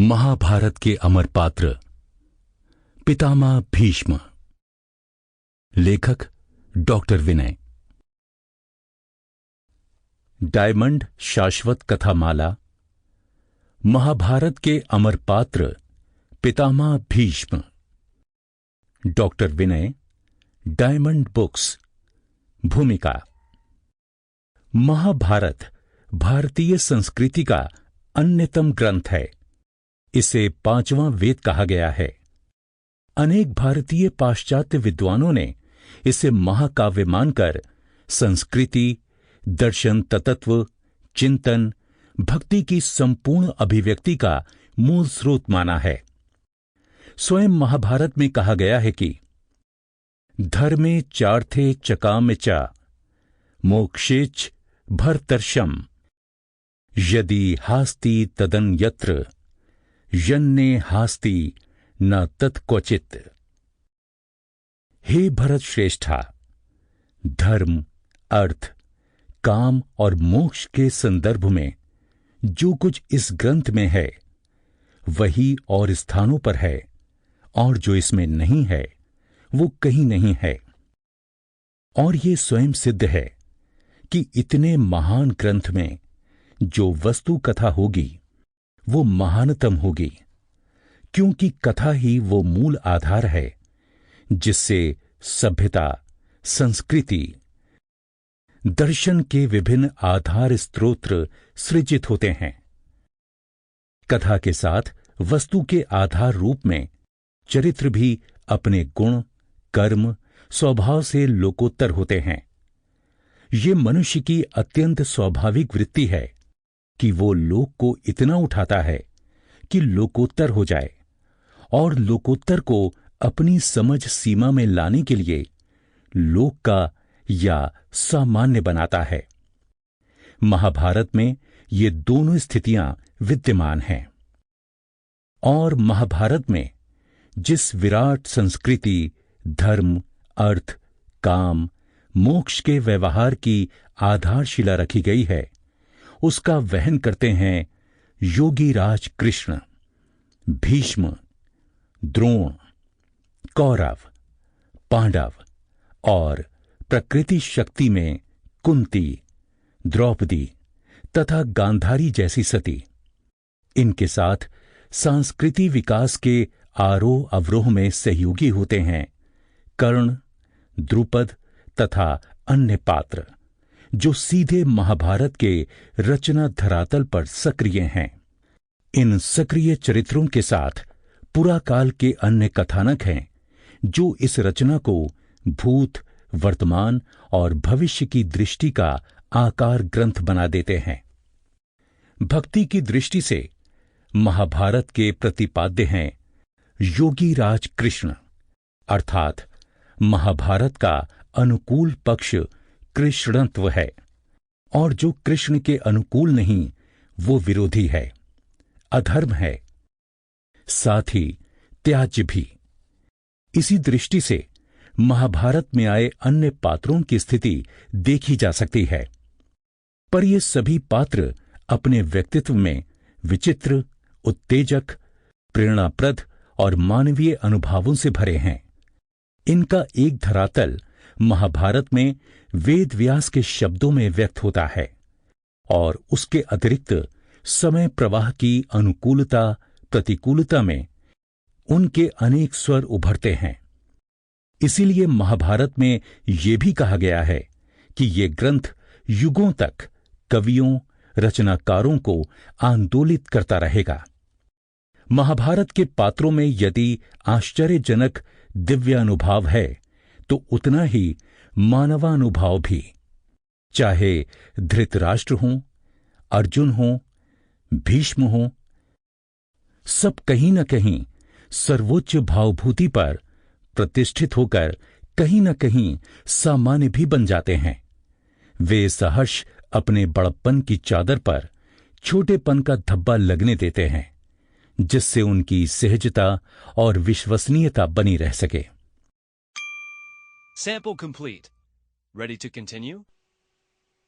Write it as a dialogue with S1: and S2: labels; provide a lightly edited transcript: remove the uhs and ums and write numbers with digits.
S1: महाभारत के अमर पात्र पितामह भीष्म। लेखक डॉक्टर विनय। डायमंड शाश्वत कथामाला महाभारत के अमर पात्र पितामह भीष्म। डॉक्टर विनय, डायमंड बुक्स। भूमिका। महाभारत भारतीय संस्कृति का अन्यतम ग्रंथ है। इसे पांचवां वेद कहा गया है। अनेक भारतीय पाश्चात्य विद्वानों ने इसे महाकाव्य मानकर संस्कृति, दर्शन, तत्व, चिंतन, भक्ति की संपूर्ण अभिव्यक्ति का मूल स्रोत माना है। स्वयं महाभारत में कहा गया है कि धर्मे चार्थे चकाम च मोक्षेच भरतर्षम यदि हास्ति तदन यत्र यन्ने हास्ति न तत्क्वचित्। हे भरत श्रेष्ठा, धर्म, अर्थ, काम और मोक्ष के संदर्भ में जो कुछ इस ग्रंथ में है वही और स्थानों पर है, और जो इसमें नहीं है वो कहीं नहीं है। और ये स्वयं सिद्ध है कि इतने महान ग्रंथ में जो वस्तु कथा होगी वो महानतम होगी, क्योंकि कथा ही वो मूल आधार है जिससे सभ्यता, संस्कृति, दर्शन के विभिन्न आधार स्तोत्र सृजित होते हैं। कथा के साथ वस्तु के आधार रूप में चरित्र भी अपने गुण, कर्म, स्वभाव से लोकोत्तर होते हैं। ये मनुष्य की अत्यंत स्वाभाविक वृत्ति है कि वो लोक को इतना उठाता है कि लोकोत्तर हो जाए, और लोकोत्तर को अपनी समझ सीमा में लाने के लिए लोक का या सामान्य बनाता है। महाभारत में ये दोनों स्थितियां विद्यमान हैं। और महाभारत में जिस विराट संस्कृति, धर्म, अर्थ, काम, मोक्ष के व्यवहार की आधारशिला रखी गई है उसका वहन करते हैं योगीराज कृष्ण, भीष्म, द्रोण, कौरव, पांडव और प्रकृति शक्ति में कुंती, द्रौपदी तथा गांधारी जैसी सती। इनके साथ सांस्कृतिक विकास के आरोह अवरोह में सहयोगी होते हैं कर्ण, द्रुपद तथा अन्य पात्र, जो सीधे महाभारत के रचना धरातल पर सक्रिय हैं। इन सक्रिय चरित्रों के साथ पुराकाल के अन्य कथानक हैं जो इस रचना को भूत, वर्तमान और भविष्य की दृष्टि का आकार ग्रंथ बना देते हैं। भक्ति की दृष्टि से महाभारत के प्रतिपाद्य हैं योगीराज कृष्ण, अर्थात महाभारत का अनुकूल पक्ष कृष्णत्व है, और जो कृष्ण के अनुकूल नहीं वो विरोधी है, अधर्म है, साथ ही त्याज्य भी। इसी दृष्टि से महाभारत में आए अन्य पात्रों की स्थिति देखी जा सकती है, पर ये सभी पात्र अपने व्यक्तित्व में विचित्र, उत्तेजक, प्रेरणाप्रद और मानवीय अनुभवों से भरे हैं। इनका एक धरातल महाभारत में वेद व्यास के शब्दों में व्यक्त होता है, और उसके अतिरिक्त समय प्रवाह की अनुकूलता, प्रतिकूलता में उनके अनेक स्वर उभरते हैं। इसीलिए महाभारत में यह भी कहा गया है कि ये ग्रंथ युगों तक कवियों, रचनाकारों को आंदोलित करता रहेगा। महाभारत के पात्रों में यदि आश्चर्यजनक दिव्यानुभाव है तो उतना ही मानवानुभाव भी। चाहे धृतराष्ट्र हों, अर्जुन हों, भीष्म हों, सब कहीं न कहीं सर्वोच्च भावभूति पर प्रतिष्ठित होकर कहीं न कहीं सामान्य भी बन जाते हैं। वे सहर्ष अपने बड़प्पन की चादर पर छोटेपन का धब्बा लगने देते हैं, जिससे उनकी सहजता और विश्वसनीयता बनी रह सके।
S2: Sample complete. Ready to continue?